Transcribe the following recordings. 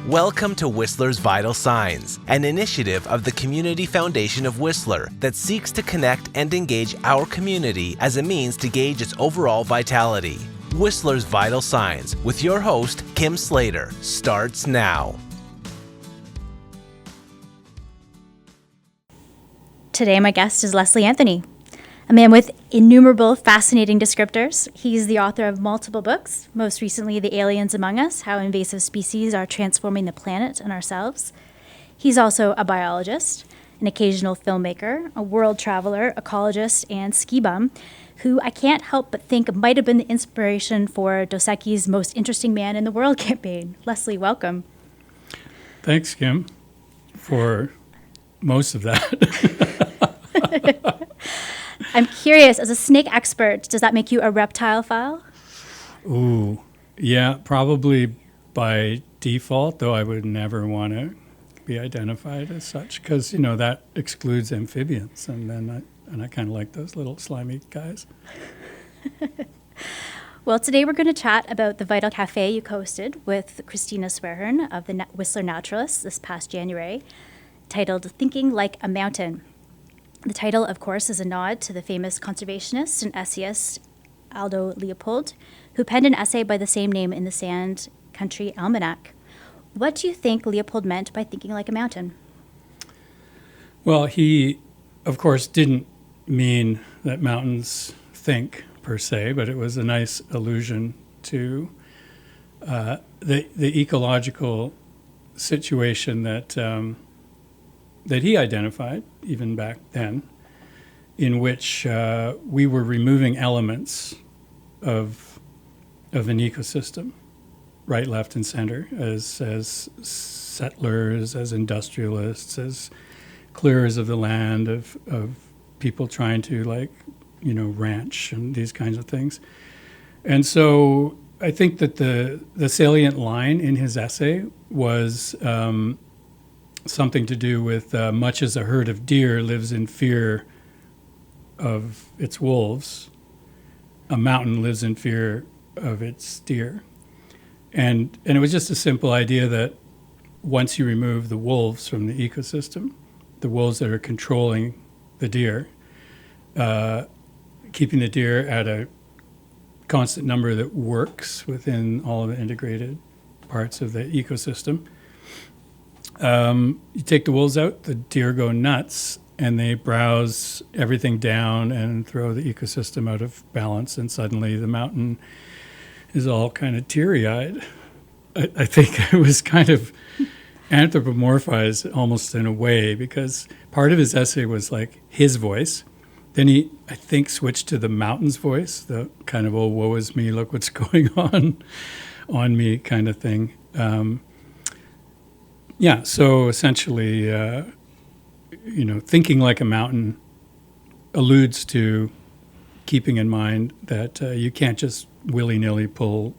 Welcome to Whistler's Vital Signs, an initiative of the Community Foundation of Whistler that seeks to connect and engage our community as a means to gauge its overall vitality. Whistler's Vital Signs with your host, Kim Slater, starts now. Today, my guest is Leslie Anthony, a man with innumerable fascinating descriptors. He's the author of multiple books, most recently The Aliens Among Us, How Invasive Species Are Transforming the Planet and Ourselves. He's also a biologist, an occasional filmmaker, a world traveler, ecologist, and ski bum, who I can't help but think might have been the inspiration for Dos Equis' Most Interesting Man in the World campaign. Leslie, welcome. Thanks, Kim, for most of that. I'm curious, as a snake expert, does that make you a reptile file? Ooh, yeah, probably by default, though I would never want to be identified as such because, that excludes amphibians. And I kind of like those little slimy guys. Well, today we're going to chat about the Vital Cafe you co-hosted with Christina Swearhern of the Whistler Naturalists this past January, titled Thinking Like a Mountain. The title, of course, is a nod to the famous conservationist and essayist Aldo Leopold, who penned an essay by the same name in the Sand Country Almanac. What do you think Leopold meant by thinking like a mountain? Well, he, of course, didn't mean that mountains think, per se, but it was a nice allusion to the ecological situation that he identified, even back then, in which we were removing elements of an ecosystem, right, left, and center, as settlers, as industrialists, as clearers of the land, of people trying to, ranch and these kinds of things. And so I think that the salient line in his essay was something to do with much as a herd of deer lives in fear of its wolves, a mountain lives in fear of its deer. And it was just a simple idea that once you remove the wolves from the ecosystem, the wolves that are controlling the deer, keeping the deer at a constant number that works within all of the integrated parts of the ecosystem, you take the wolves out, the deer go nuts, and they browse everything down and throw the ecosystem out of balance, and suddenly the mountain is all kind of teary-eyed. I think it was kind of anthropomorphized almost in a way, because part of his essay was like his voice. Then he, I think, switched to the mountain's voice, the kind of, oh, woe is me, look what's going on me kind of thing. Yeah, so essentially, thinking like a mountain alludes to keeping in mind that you can't just willy-nilly pull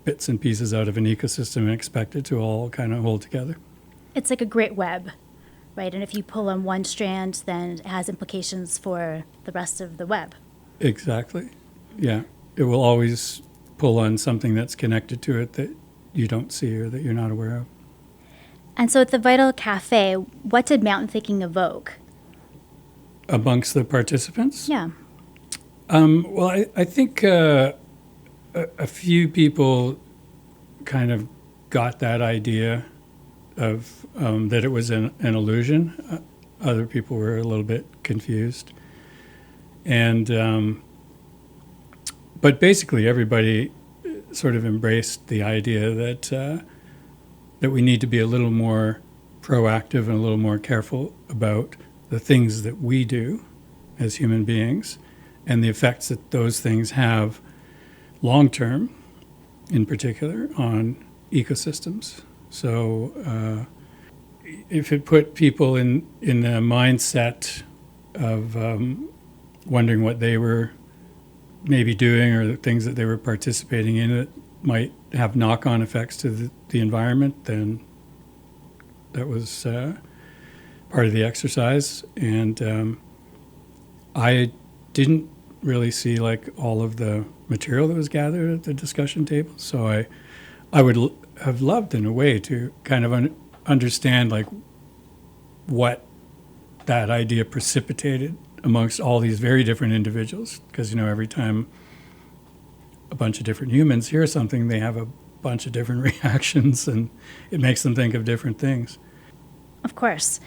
bits and pieces out of an ecosystem and expect it to all kind of hold together. It's like a great web, right? And if you pull on one strand, then it has implications for the rest of the web. Exactly. Yeah. It will always pull on something that's connected to it that you don't see or that you're not aware of. And so at the Vital Cafe, what did mountain thinking evoke? Amongst the participants? Yeah. Well, I think a few people kind of got that idea of that it was an illusion. Other people were a little bit confused. And but basically everybody sort of embraced the idea that we need to be a little more proactive and a little more careful about the things that we do as human beings and the effects that those things have long-term, in particular, on ecosystems. So if it put people in the mindset of wondering what they were maybe doing or the things that they were participating in that might have knock-on effects to the environment, then that was part of the exercise. And I didn't really see all of the material that was gathered at the discussion table. So I would have loved in a way to kind of understand like what that idea precipitated amongst all these very different individuals. Because, every time a bunch of different humans hear something, they have a bunch of different reactions, and it makes them think of different things. Of course.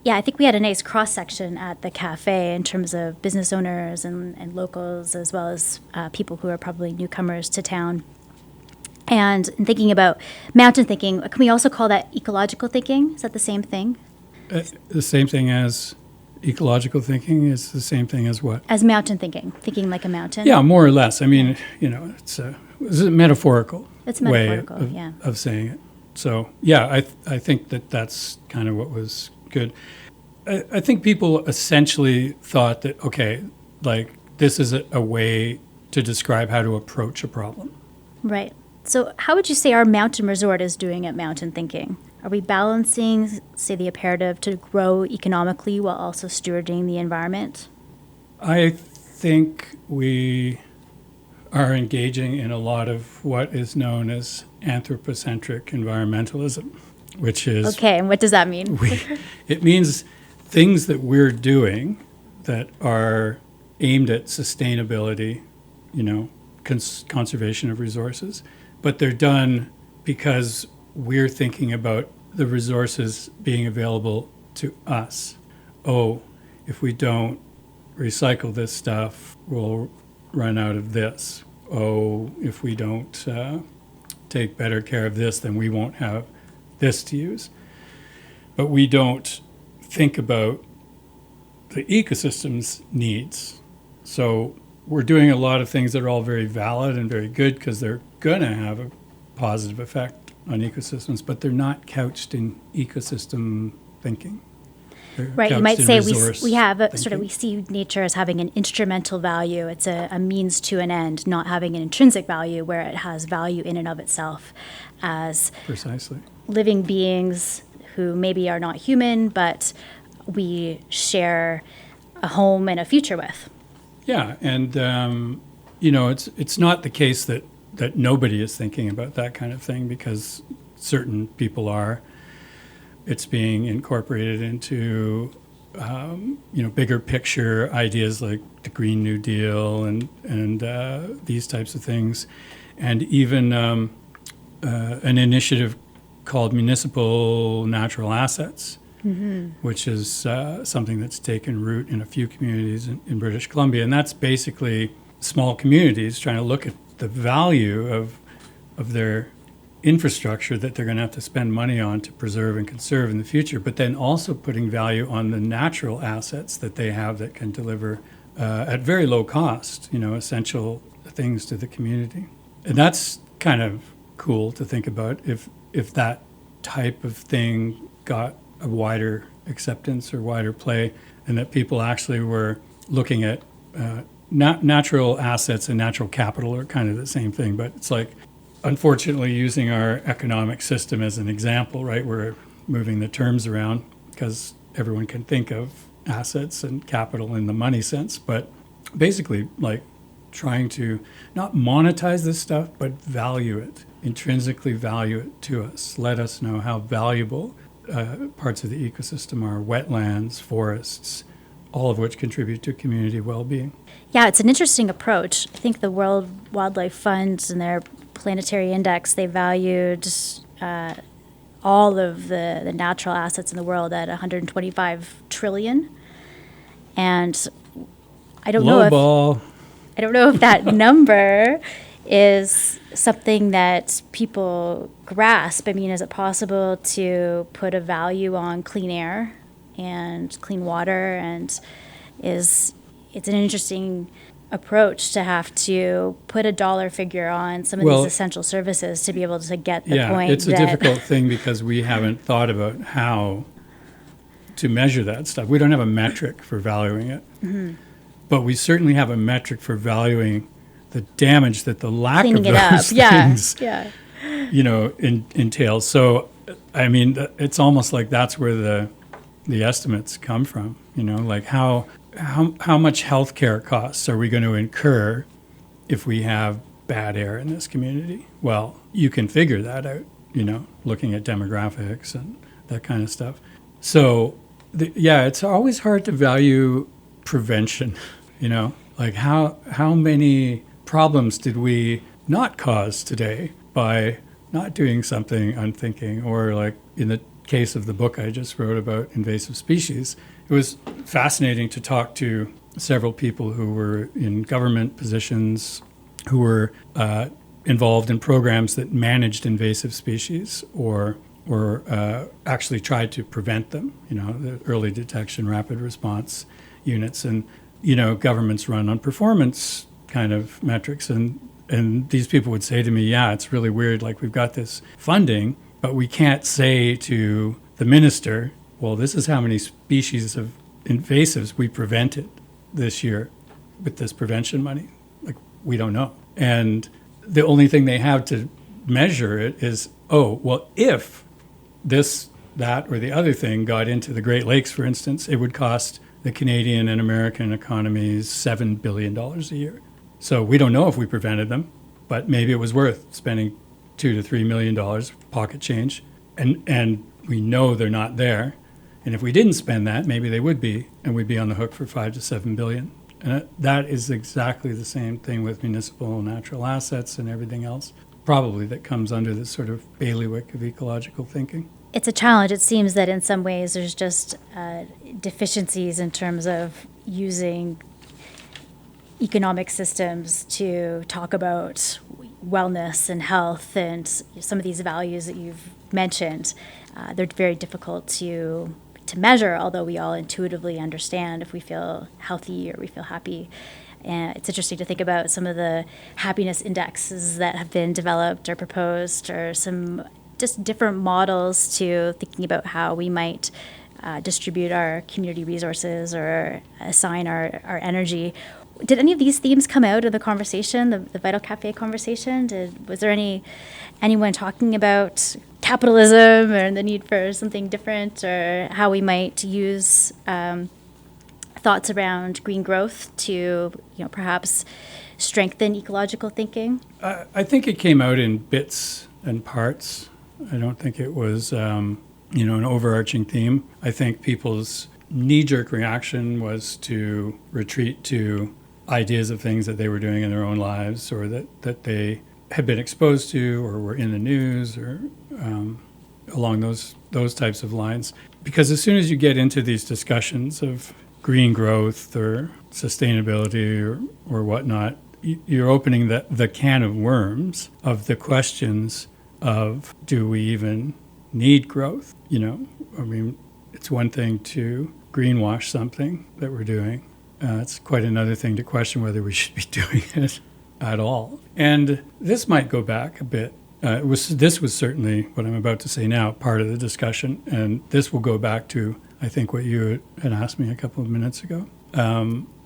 Yeah, I think we had a nice cross-section at the cafe in terms of business owners and locals, as well as people who are probably newcomers to town. And in thinking about mountain thinking, can we also call that ecological thinking? Is that the same thing? The same thing as ecological thinking is the same thing as what? As mountain thinking like a mountain? Yeah, more or less. I mean, it's a metaphorical, It's metaphorical, way of saying it. So, yeah, I think that's kind of what was good. I think people essentially thought that, okay, like this is a way to describe how to approach a problem. Right. So how would you say our mountain resort is doing at mountain thinking? Are we balancing, say, the imperative to grow economically while also stewarding the environment? I think we are engaging in a lot of what is known as anthropocentric environmentalism, which is... Okay, and what does that mean? It means things that we're doing that are aimed at sustainability, conservation of resources, but they're done because we're thinking about the resources being available to us. Oh, if we don't recycle this stuff, we'll run out of this. Oh, if we don't take better care of this, then we won't have this to use. But we don't think about the ecosystem's needs. So we're doing a lot of things that are all very valid and very good because they're going to have a positive effect on ecosystems, but they're not couched in ecosystem thinking. They're Right, you couched might in say resource we have thinking. we see nature as having an instrumental value. It's a means to an end, not having an intrinsic value where it has value in and of itself as Precisely. living beings who maybe are not human, but we share a home and a future with. Yeah, and it's not the case that nobody is thinking about that kind of thing, because certain people are. It's being incorporated into bigger picture ideas like the Green New Deal and these types of things, and even an initiative called Municipal Natural Assets, which is something that's taken root in a few communities in British Columbia. And that's basically small communities trying to look at the value of their infrastructure that they're going to have to spend money on to preserve and conserve in the future, but then also putting value on the natural assets that they have that can deliver at very low cost, essential things to the community. And that's kind of cool to think about if that type of thing got a wider acceptance or wider play, and that people actually were looking at natural assets and natural capital are kind of the same thing, but it's like, unfortunately, using our economic system as an example, right, we're moving the terms around because everyone can think of assets and capital in the money sense, but basically like trying to not monetize this stuff, but value it, intrinsically value it to us, let us know how valuable parts of the ecosystem are, wetlands, forests, all of which contribute to community well-being. Yeah, it's an interesting approach. I think the World Wildlife Fund and their planetary index, they valued all of the natural assets in the world at 125 trillion. And I don't know if that number is something that people grasp. I mean, is it possible to put a value on clean air and clean water? And it's an interesting approach to have to put a dollar figure on some of these essential services to be able to get the point. Yeah, it's a difficult thing because we haven't thought about how to measure that stuff. We don't have a metric for valuing it, but we certainly have a metric for valuing the damage that the lack Cleaning of those things, entails. So, I mean, it's almost like that's where the estimates come from. Like how much healthcare costs are we going to incur if we have bad air in this community? Well, you can figure that out looking at demographics and that kind of stuff. So, it's always hard to value prevention, like how many problems did we not cause today by not doing something unthinking, or like in the case of the book I just wrote about invasive species, it was fascinating to talk to several people who were in government positions, who were involved in programs that managed invasive species or actually tried to prevent them, the early detection, rapid response units. And, governments run on performance kind of metrics. And these people would say to me, yeah, it's really weird. Like, we've got this funding, but we can't say to the minister, well, this is how many species of invasives we prevented this year with this prevention money. Like, we don't know. And the only thing they have to measure it is, if this, that, or the other thing got into the Great Lakes, for instance, it would cost the Canadian and American economies $7 billion a year. So we don't know if we prevented them, but maybe it was worth spending $2 to $3 million pocket change. And we know they're not there. And if we didn't spend that, maybe they would be, and we'd be on the hook for $5 to $7 billion. And that is exactly the same thing with municipal natural assets and everything else, probably, that comes under this sort of bailiwick of ecological thinking. It's a challenge. It seems that in some ways there's just deficiencies in terms of using economic systems to talk about wellness and health and some of these values that you've mentioned. They're very difficult to measure, although we all intuitively understand if we feel healthy or we feel happy. And it's interesting to think about some of the happiness indexes that have been developed or proposed, or some just different models to thinking about how we might distribute our community resources or assign our energy. Did any of these themes come out of the conversation, the Vital Cafe conversation? Was there anyone talking about capitalism or the need for something different, or how we might use thoughts around green growth to, perhaps strengthen ecological thinking? I think it came out in bits and parts. I don't think it was, an overarching theme. I think people's knee-jerk reaction was to retreat to ideas of things that they were doing in their own lives, or that they had been exposed to or were in the news, or along those types of lines. Because as soon as you get into these discussions of green growth or sustainability or whatnot, you're opening the can of worms of the questions of, do we even need growth? It's one thing to greenwash something that we're doing. It's quite another thing to question whether we should be doing it at all. And this might go back a bit. This was certainly, what I'm about to say now, part of the discussion. And this will go back to, I think, what you had asked me a couple of minutes ago.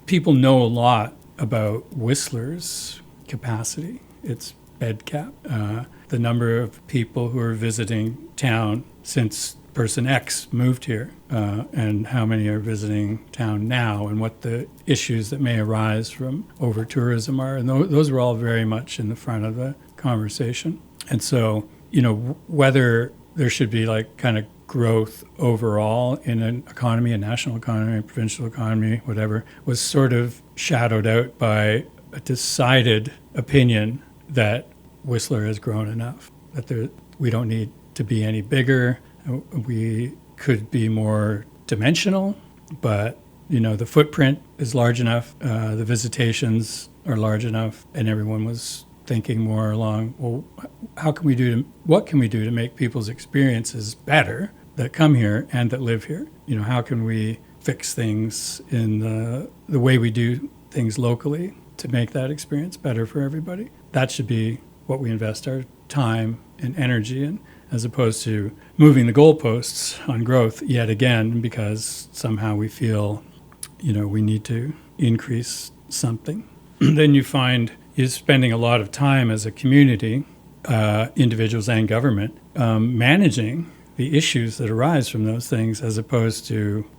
People know a lot about Whistler's capacity, its bed cap, the number of people who are visiting town since person X moved here, and how many are visiting town now, and what the issues that may arise from over-tourism are. And those are all very much in the front of the conversation. And so, whether there should be kind of growth overall in an economy, a national economy, a provincial economy, whatever, was sort of shadowed out by a decided opinion that Whistler has grown enough, that we don't need to be any bigger. We could be more dimensional, but the footprint is large enough, the visitations are large enough, and everyone was thinking more along, well, what can we do to make people's experiences better that come here and that live here? How can we fix things in the way we do things locally to make that experience better for everybody? That should be what we invest our time and energy in, as opposed to moving the goalposts on growth yet again, because somehow we feel, we need to increase something. Then you find you're spending a lot of time as a community, individuals and government, managing the issues that arise from those things, as opposed to,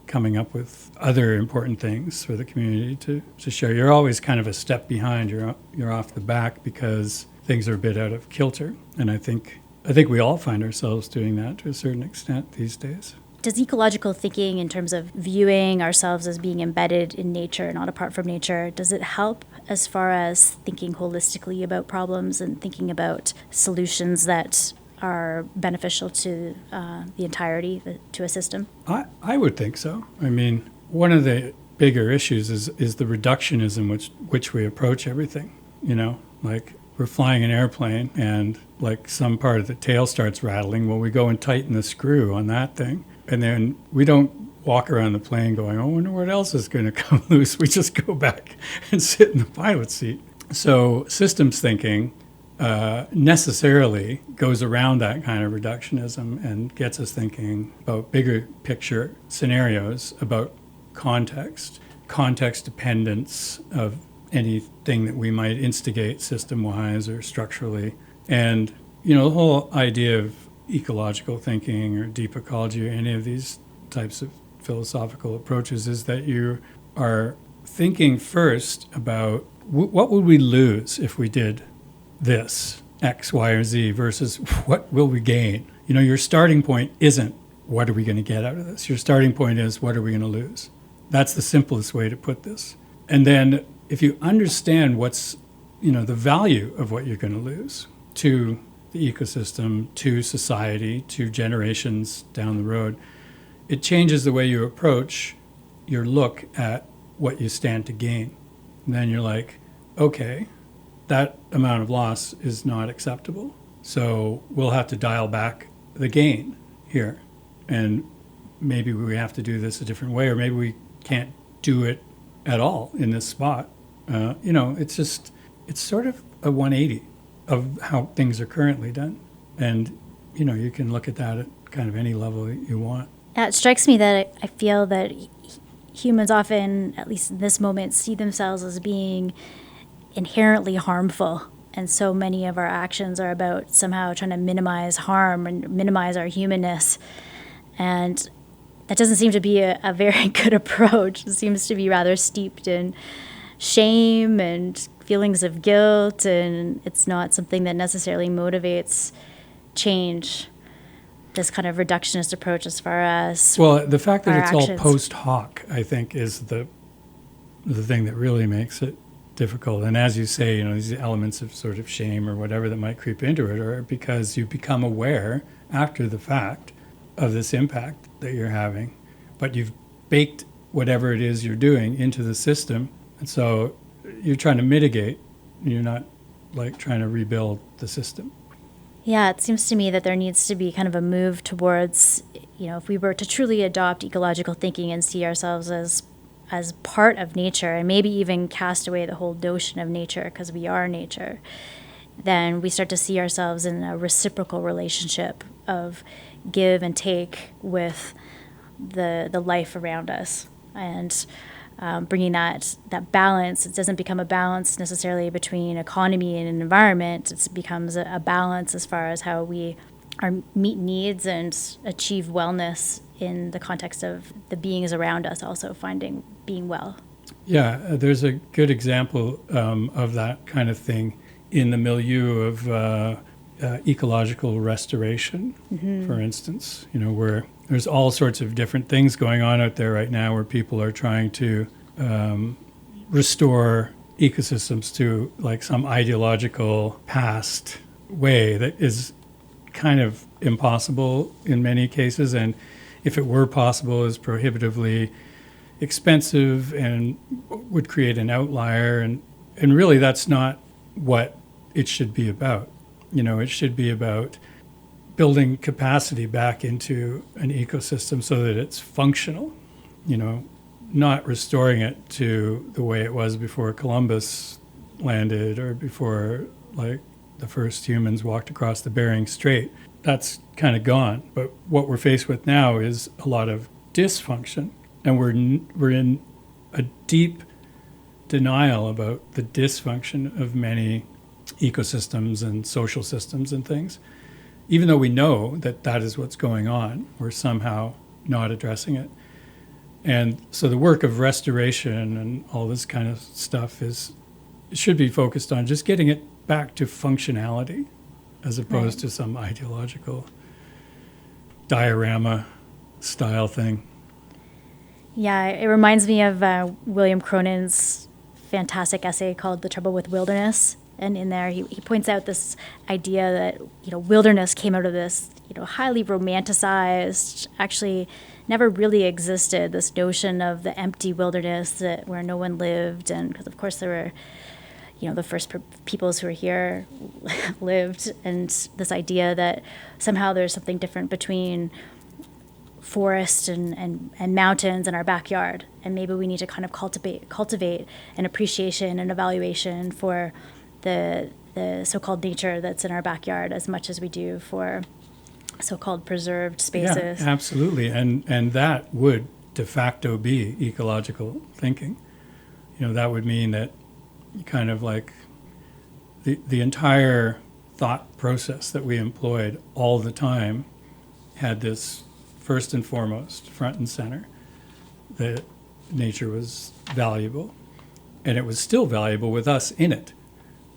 coming up with other important things for the community to share. You're always kind of a step behind. You're off the back because things are a bit out of kilter. And I think we all find ourselves doing that to a certain extent these days. Does ecological thinking, in terms of viewing ourselves as being embedded in nature, not apart from nature, does it help as far as thinking holistically about problems and thinking about solutions that are beneficial to the entirety, to a system? I would think so. I mean, one of the bigger issues is the reductionism which we approach everything. You know, like we're flying an airplane and like some part of the tail starts rattling. Well, we go and tighten the screw on that thing. And then we don't walk around the plane going, oh, I wonder what else is going to come loose. We just go back and sit in the pilot seat. So systems thinking necessarily goes around that kind of reductionism and gets us thinking about bigger picture scenarios, about context dependence of anything that we might instigate system-wise or structurally. And, you know, the whole idea of ecological thinking or deep ecology or any of these types of philosophical approaches is that you are thinking first about what would we lose if we did this, X, Y, or Z, versus what will we gain? You know, your starting point isn't what are we going to get out of this? Your starting point is what are we going to lose? That's the simplest way to put this. And then if you understand what's, you know, the value of what you're going to lose to the ecosystem, to society, to generations down the road, it changes the way you approach your look at what you stand to gain. And then you're like, okay, that amount of loss is not acceptable. So we'll have to dial back the gain here. And maybe we have to do this a different way, or maybe we can't do it at all in this spot. You know, it's sort of a 180 of how things are currently done. And, you know, you can look at that at kind of any level you want. It strikes me that I feel that humans often, at least in this moment, see themselves as being inherently harmful. And so many of our actions are about somehow trying to minimize harm and minimize our humanness. And that doesn't seem to be a very good approach. It seems to be rather steeped in shame and feelings of guilt, and it's not something that necessarily motivates change, this kind of reductionist approach as far as well, the fact that it's actions. all post hoc, I think, is the thing that really makes it difficult. And as you say, you know, these elements of sort of shame or whatever that might creep into it are because you become aware after the fact of this impact that you're having, but you've baked whatever it is you're doing into the system. And so you're trying to mitigate. You're not like trying to rebuild the system. Yeah, it seems to me that there needs to be kind of a move towards, you know, if we were to truly adopt ecological thinking and see ourselves as part of nature, and maybe even cast away the whole notion of nature because we are nature, then we start to see ourselves in a reciprocal relationship of give and take with the life around us. And bringing that balance, it doesn't become a balance necessarily between economy and environment. It becomes a balance as far as how we meet needs and achieve wellness in the context of the beings around us also being well. Yeah, there's a good example of that kind of thing in the milieu of ecological restoration, for instance, you know, where there's all sorts of different things going on out there right now where people are trying to restore ecosystems to like some ideological past way that is kind of impossible in many cases, and if it were possible is prohibitively expensive and would create an outlier, and really that's not what it should be about. You know, it should be about building capacity back into an ecosystem so that it's functional, you know, not restoring it to the way it was before Columbus landed or before like the first humans walked across the Bering Strait. That's kind of gone. But what we're faced with now is a lot of dysfunction, and we're in a deep denial about the dysfunction of many ecosystems and social systems and things. Even though we know that that is what's going on, we're somehow not addressing it. And so the work of restoration and all this kind of stuff should be focused on just getting it back to functionality as opposed to some ideological diorama style thing. Yeah, it reminds me of William Cronin's fantastic essay called The Trouble with Wilderness. And in there, he points out this idea that, wilderness came out of this, highly romanticized, actually never really existed, this notion of the empty wilderness where no one lived. And because, of course, there were, the first peoples who were here lived. And this idea that somehow there's something different between forest and mountains in our backyard, and maybe we need to kind of cultivate an appreciation and evaluation for the so-called nature that's in our backyard as much as we do for so-called preserved spaces. Yeah, absolutely, and that would de facto be ecological thinking. That would mean that kind of like the entire thought process that we employed all the time had this first and foremost, front and center, that nature was valuable, and it was still valuable with us in it,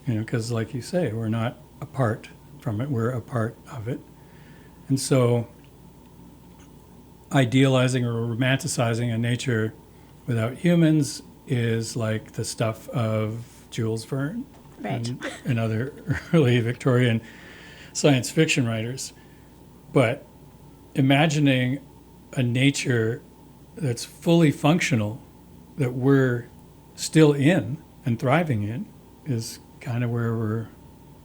because like you say, we're not apart from it, we're a part of it. And so idealizing or romanticizing a nature without humans is like the stuff of Jules Verne and other early Victorian science fiction writers. But imagining a nature that's fully functional, that we're still in and thriving in, is kind of where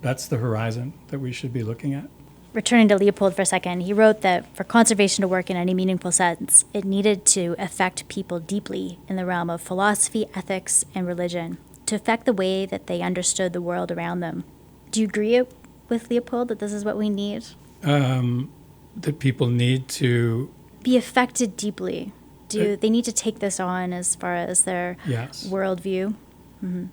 that's the horizon that we should be looking at. Returning to Leopold for a second, he wrote that for conservation to work in any meaningful sense, it needed to affect people deeply in the realm of philosophy, ethics, and religion, to affect the way that they understood the world around them. Do you agree with Leopold that this is what we need? That people need to be affected deeply. They need to take this on as far as their worldview? Mm-hmm.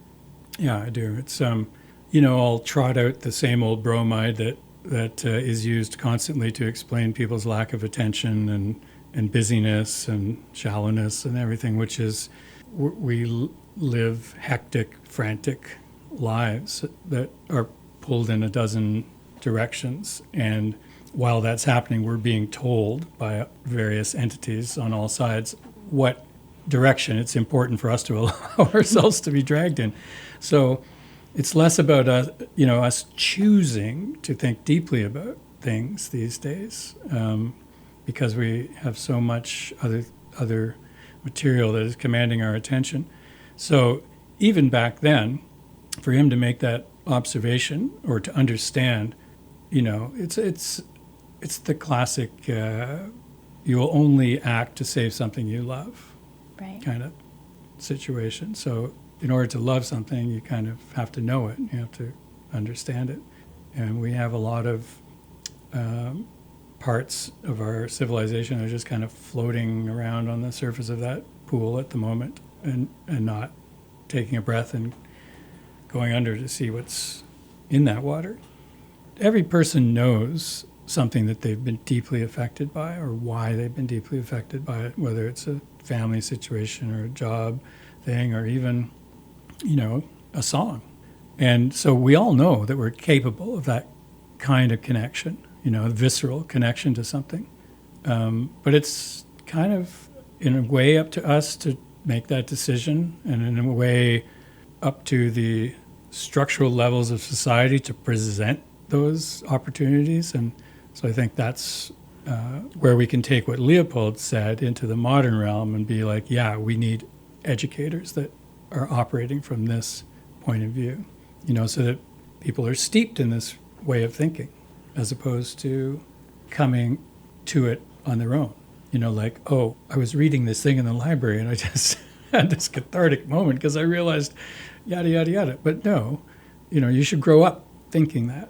Yeah, I do. It's I'll trot out the same old bromide that is used constantly to explain people's lack of attention and busyness and shallowness and everything, which is we live hectic, frantic lives that are pulled in a dozen directions, and while that's happening, we're being told by various entities on all sides what direction it's important for us to allow ourselves to be dragged in. So it's less about us choosing to think deeply about things these days, because we have so much other material that is commanding our attention. So even back then, for him to make that observation or to understand, it's the classic you will only act to save something you love kind of situation. So in order to love something, you kind of have to know it. You have to understand it. And we have a lot of parts of our civilization that are just kind of floating around on the surface of that pool at the moment and not taking a breath and going under to see what's in that water. Every person knows something that they've been deeply affected by or why they've been deeply affected by it, whether it's a family situation or a job thing or even, a song. And so we all know that we're capable of that kind of connection, a visceral connection to something. But it's kind of, in a way, up to us to make that decision, and in a way up to the structural levels of society to present those opportunities. And so I think that's where we can take what Leopold said into the modern realm and be like, yeah, we need educators that are operating from this point of view, so that people are steeped in this way of thinking as opposed to coming to it on their own. Like, oh, I was reading this thing in the library and I just had this cathartic moment because I realized yada, yada, yada. But no, you should grow up thinking that.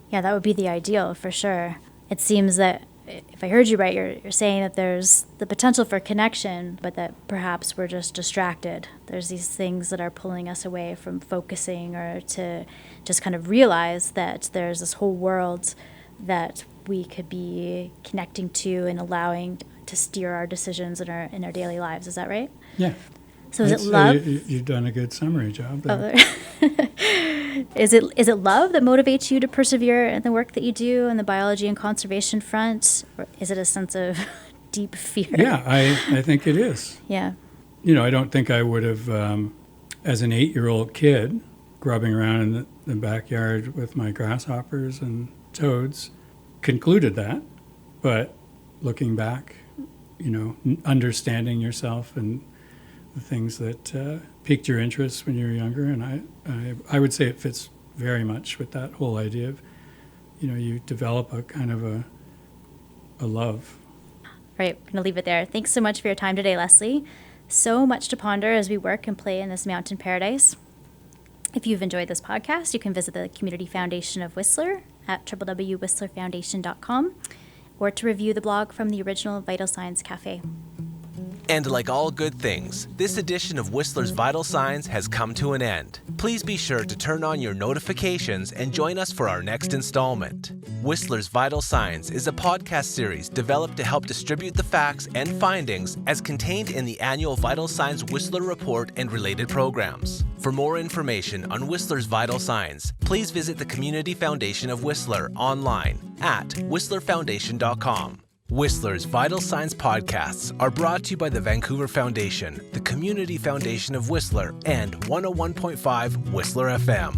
Yeah, that would be the ideal for sure. It seems that, if I heard you right, you're saying that there's the potential for connection, but that perhaps we're just distracted. There's these things that are pulling us away from focusing or to just kind of realize that there's this whole world that we could be connecting to and allowing to steer our decisions in our daily lives. Is that right? Yeah. So is I'd it say love? You've done a good summary job there. Is it love that motivates you to persevere in the work that you do on the biology and conservation front, or is it a sense of deep fear? Yeah, I think it is. Yeah. I don't think I would have, as an 8-year-old kid, grubbing around in the backyard with my grasshoppers and toads, concluded that. But looking back, understanding yourself and the things that piqued your interest when you were younger, and I would say it fits very much with that whole idea of, you develop a kind of a love. All right, I'm going to leave it there. Thanks so much for your time today, Leslie. So much to ponder as we work and play in this mountain paradise. If you've enjoyed this podcast, you can visit the Community Foundation of Whistler at www.whistlerfoundation.com or to review the blog from the original Vital Signs Cafe. And like all good things, this edition of Whistler's Vital Signs has come to an end. Please be sure to turn on your notifications and join us for our next installment. Whistler's Vital Signs is a podcast series developed to help distribute the facts and findings as contained in the annual Vital Signs Whistler Report and related programs. For more information on Whistler's Vital Signs, please visit the Community Foundation of Whistler online at whistlerfoundation.com. Whistler's Vital Signs podcasts are brought to you by the Vancouver Foundation, the Community Foundation of Whistler, and 101.5 Whistler FM.